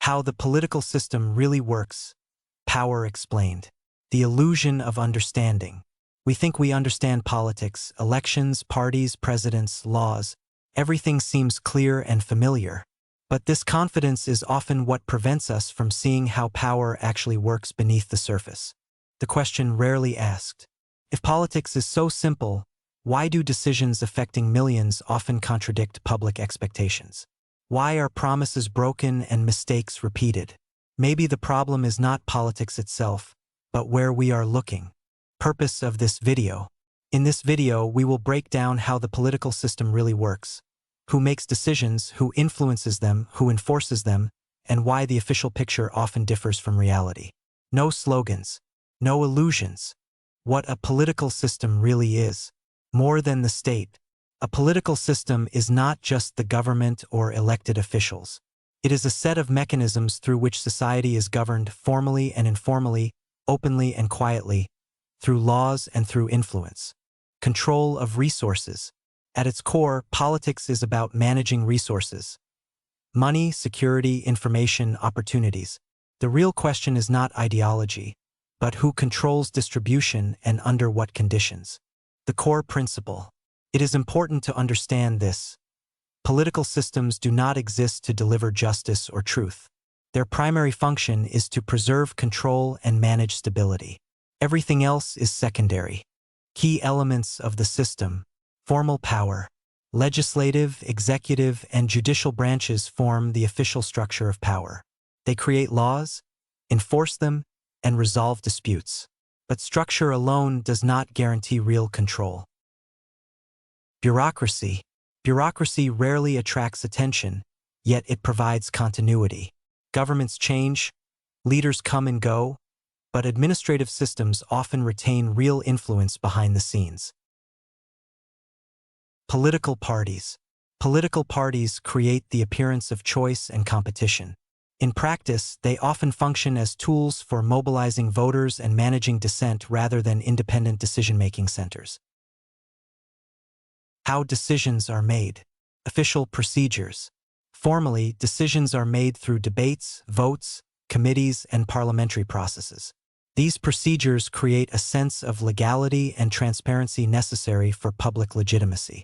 How the political system really works. Power explained. The illusion of understanding. We think we understand politics, elections, parties, presidents, laws. Everything seems clear and familiar. But this confidence is often what prevents us from seeing how power actually works beneath the surface. The question rarely asked. If politics is so simple, why do decisions affecting millions often contradict public expectations? Why are promises broken and mistakes repeated? Maybe the problem is not politics itself, but where we are looking. Purpose of this video. In this video, we will break down how the political system really works, who makes decisions, who influences them, who enforces them, and why the official picture often differs from reality. No slogans, no illusions. What a political system really is. More than the state. A political system is not just the government or elected officials. It is a set of mechanisms through which society is governed formally and informally, openly and quietly, through laws and through influence. Control of resources. At its core, politics is about managing resources. Money, security, information, opportunities. The real question is not ideology, but who controls distribution and under what conditions. The core principle. It is important to understand this. Political systems do not exist to deliver justice or truth. Their primary function is to preserve control and manage stability. Everything else is secondary. Key elements of the system. Formal power. Legislative, executive, and judicial branches form the official structure of power. They create laws, enforce them, and resolve disputes. But structure alone does not guarantee real control. Bureaucracy. Bureaucracy rarely attracts attention, yet it provides continuity. Governments change, leaders come and go, but administrative systems often retain real influence behind the scenes. Political parties. Political parties create the appearance of choice and competition. In practice, they often function as tools for mobilizing voters and managing dissent rather than independent decision-making centers. How decisions are made. Official procedures. Formally, decisions are made through debates, votes, committees, and parliamentary processes. These procedures create a sense of legality and transparency necessary for public legitimacy.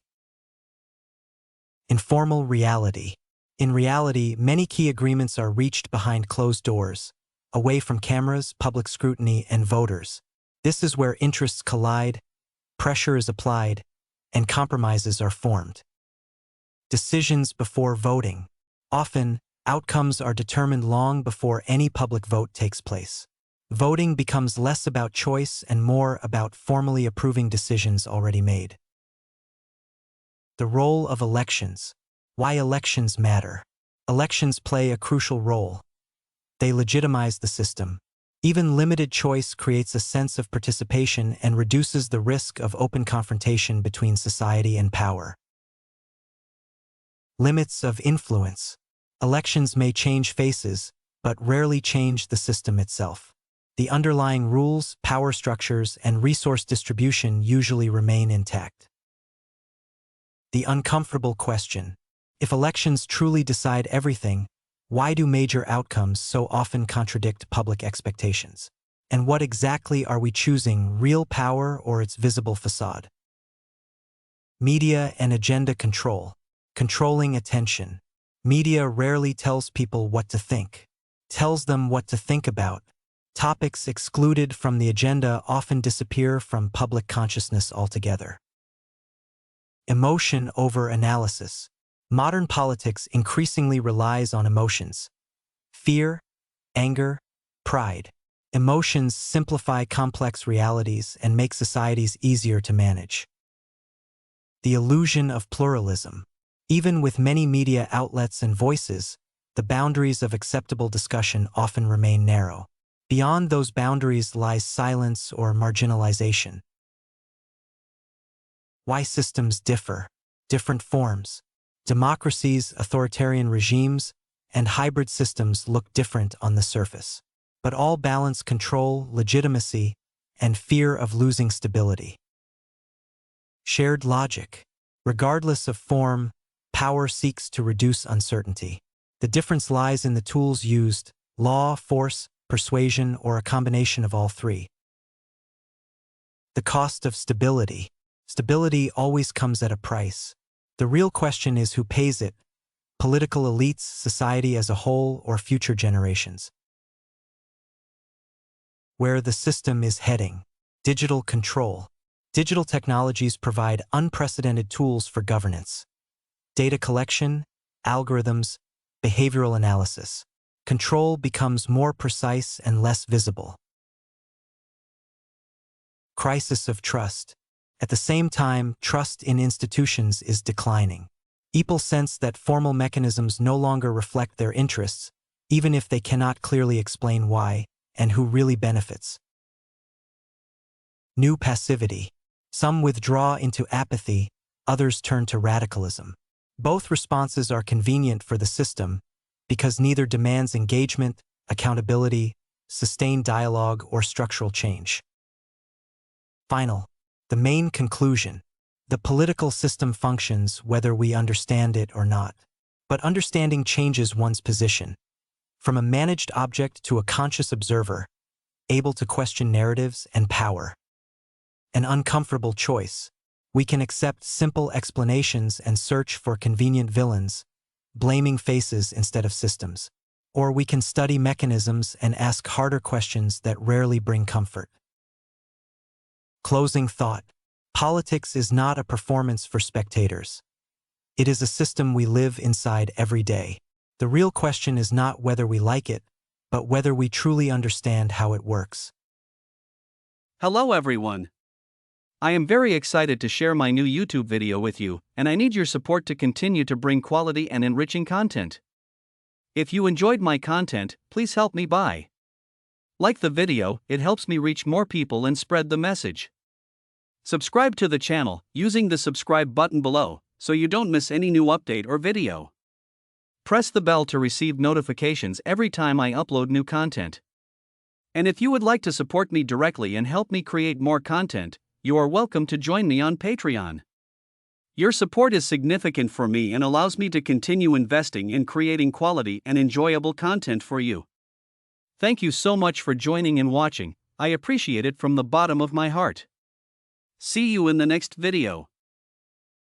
Informal reality. In reality, many key agreements are reached behind closed doors, away from cameras, public scrutiny, and voters. This is where interests collide, pressure is applied, and compromises are formed. Decisions before voting. Often, outcomes are determined long before any public vote takes place. Voting becomes less about choice and more about formally approving decisions already made. The role of elections. Why elections matter. Elections play a crucial role. They legitimize the system. Even limited choice creates a sense of participation and reduces the risk of open confrontation between society and power. Limits of influence. Elections may change faces, but rarely change the system itself. The underlying rules, power structures, and resource distribution usually remain intact. The uncomfortable question. If elections truly decide everything, why do major outcomes so often contradict public expectations? And what exactly are we choosing, real power or its visible facade? Media and agenda control. Controlling attention. Media rarely tells people what to think. Tells them what to think about. Topics excluded from the agenda often disappear from public consciousness altogether. Emotion over analysis. Modern politics increasingly relies on emotions. Fear, anger, pride. Emotions simplify complex realities and make societies easier to manage. The illusion of pluralism. Even with many media outlets and voices, the boundaries of acceptable discussion often remain narrow. Beyond those boundaries lies silence or marginalization. Why systems differ. Different forms. Democracies, authoritarian regimes, and hybrid systems look different on the surface, but all balance control, legitimacy, and fear of losing stability. Shared logic. Regardless of form, power seeks to reduce uncertainty. The difference lies in the tools used: law, force, persuasion, or a combination of all three. The cost of stability. Stability always comes at a price. The real question is who pays it: political elites, society as a whole, or future generations. Where the system is heading. Digital control. Digital technologies provide unprecedented tools for governance. Data collection, algorithms, behavioral analysis. Control becomes more precise and less visible. Crisis of trust. At the same time, trust in institutions is declining. People sense that formal mechanisms no longer reflect their interests, even if they cannot clearly explain why and who really benefits. New passivity. Some withdraw into apathy, others turn to radicalism. Both responses are convenient for the system because neither demands engagement, accountability, sustained dialogue, or structural change. The main conclusion. The political system functions whether we understand it or not. But understanding changes one's position. From a managed object to a conscious observer, able to question narratives and power. An uncomfortable choice. We can accept simple explanations and search for convenient villains, blaming faces instead of systems. Or we can study mechanisms and ask harder questions that rarely bring comfort. Closing thought. Politics is not a performance for spectators. It is a system we live inside every day. The real question is not whether we like it, but whether we truly understand how it works. Hello everyone. I am very excited to share my new YouTube video with you, and I need your support to continue to bring quality and enriching content. If you enjoyed my content, please help me by like the video. It helps me reach more people and spread the message. Subscribe to the channel using the subscribe button below so you don't miss any new update or video. Press the bell to receive notifications every time I upload new content. And if you would like to support me directly and help me create more content, you are welcome to join me on Patreon. Your support is significant for me and allows me to continue investing in creating quality and enjoyable content for you. Thank you so much for joining and watching. I appreciate it from the bottom of my heart. See you in the next video.